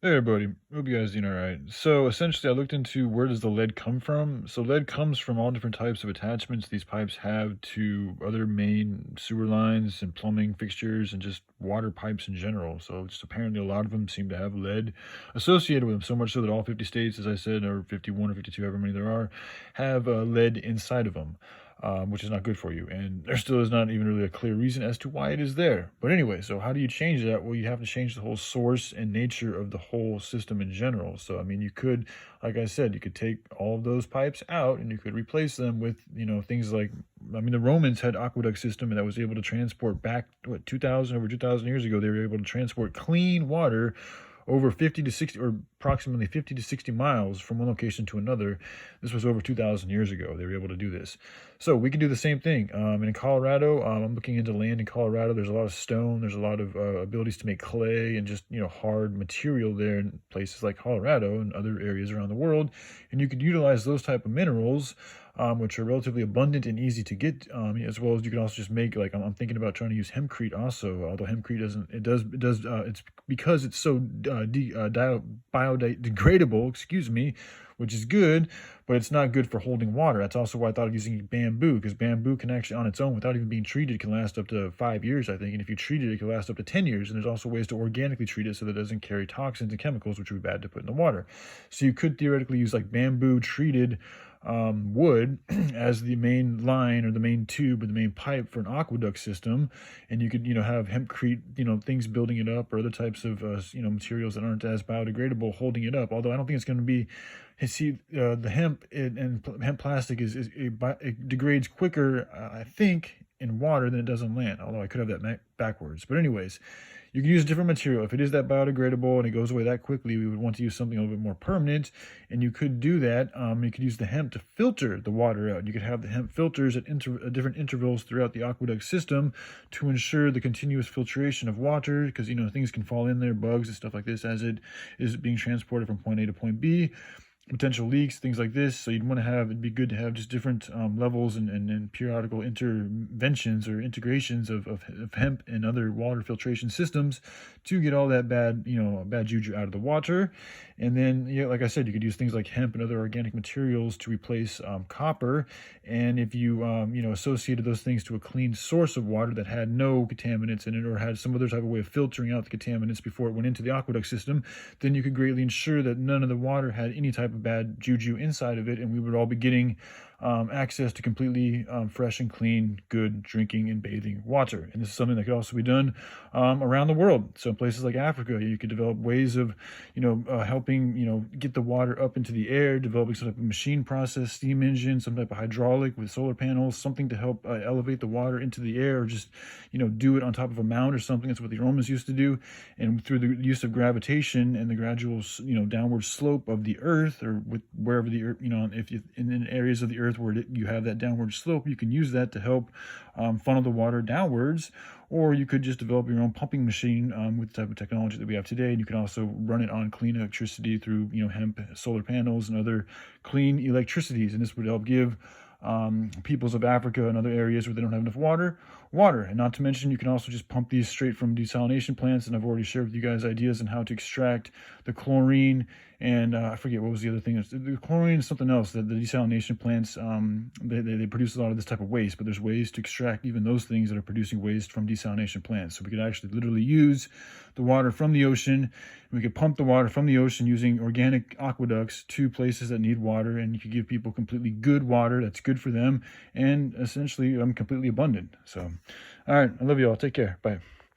Hey everybody, hope you guys doing all right. So essentially, I looked into where does the lead come from. So lead comes from all different types of attachments these pipes have to other main sewer lines and plumbing fixtures and just water pipes in general. So just apparently a lot of them seem to have lead associated with them, so much so that all 50 states, as I said, or 51 or 52, however many there are, have lead inside of them. Which is not good for you. And there still is not even really a clear reason as to why it is there. But anyway, so how do you change that? Well, you have to change the whole source and nature of the whole system in general. So, I mean, you could, like I said, you could take all of those pipes out and you could replace them with, things like, I mean, the Romans had aqueduct system that was able to transport back, what, 2,000 years ago, they were able to transport clean water over 50 to 60 or approximately 50 to 60 miles from one location to another. This was over 2,000 years ago. They were able to do this. So we can do the same thing. In Colorado, I'm looking into land in Colorado. There's a lot of stone. There's a lot of abilities to make clay and just, hard material there in places like Colorado and other areas around the world. And you could utilize those type of minerals, which are relatively abundant and easy to get, as well as you can also just make, like, I'm thinking about trying to use hempcrete also, although hempcrete doesn't, it's because it's so biodegradable, excuse me, which is good, but it's not good for holding water. That's also why I thought of using bamboo, because bamboo can actually, on its own, without even being treated, can last up to 5 years, I think. And if you treat it, it can last up to 10 years. And there's also ways to organically treat it so that it doesn't carry toxins and chemicals, which would be bad to put in the water. So you could theoretically use like bamboo treated wood as the main line or the main tube or the main pipe for an aqueduct system, and you could have hempcrete, things building it up, or other types of materials that aren't as biodegradable holding it up. Although I don't think it's going to be, see, the hemp and hemp plastic it degrades quicker, I think, in water than it does on land. Although I could have that backwards. But anyways, you can use a different material. If it is that biodegradable and it goes away that quickly, we would want to use something a little bit more permanent. And you could do that. You could use the hemp to filter the water out. You could have the hemp filters at different intervals throughout the aqueduct system to ensure the continuous filtration of water, because things can fall in there, bugs and stuff like this, as it is being transported from point A to point B, potential leaks, things like this. So you'd want to have, it'd be good to have just different levels and periodical interventions or integrations of hemp and other water filtration systems to get all that bad juju out of the water. And then, like I said, you could use things like hemp and other organic materials to replace copper. And if you, associated those things to a clean source of water that had no contaminants in it, or had some other type of way of filtering out the contaminants before it went into the aqueduct system, then you could greatly ensure that none of the water had any type of bad juju inside of it, and we would all be getting access to completely fresh and clean, good drinking and bathing water. And this is something that could also be done around the world. So in places like Africa, you could develop ways of, helping, get the water up into the air, developing some type of machine process, steam engine, some type of hydraulic with solar panels, something to help elevate the water into the air, or just, do it on top of a mound or something. That's what the Romans used to do. And through the use of gravitation and the gradual, downward slope of the earth, or with wherever the earth, if you in areas of the earth where you have that downward slope, you can use that to help funnel the water downwards. Or you could just develop your own pumping machine with the type of technology that we have today. And you can also run it on clean electricity through, hemp, solar panels, and other clean electricities. And this would help give peoples of Africa and other areas where they don't have enough water. And not to mention, you can also just pump these straight from desalination plants. And I've already shared with you guys ideas on how to extract the chlorine. And I forget what was the other thing. The chlorine is something else. That the desalination plants, they produce a lot of this type of waste, but there's ways to extract even those things that are producing waste from desalination plants. So we could actually literally use the water from the ocean. We could pump the water from the ocean using organic aqueducts to places that need water, and you could give people completely good water that's good for them, and essentially completely abundant. So, all right, I love you all. Take care. Bye.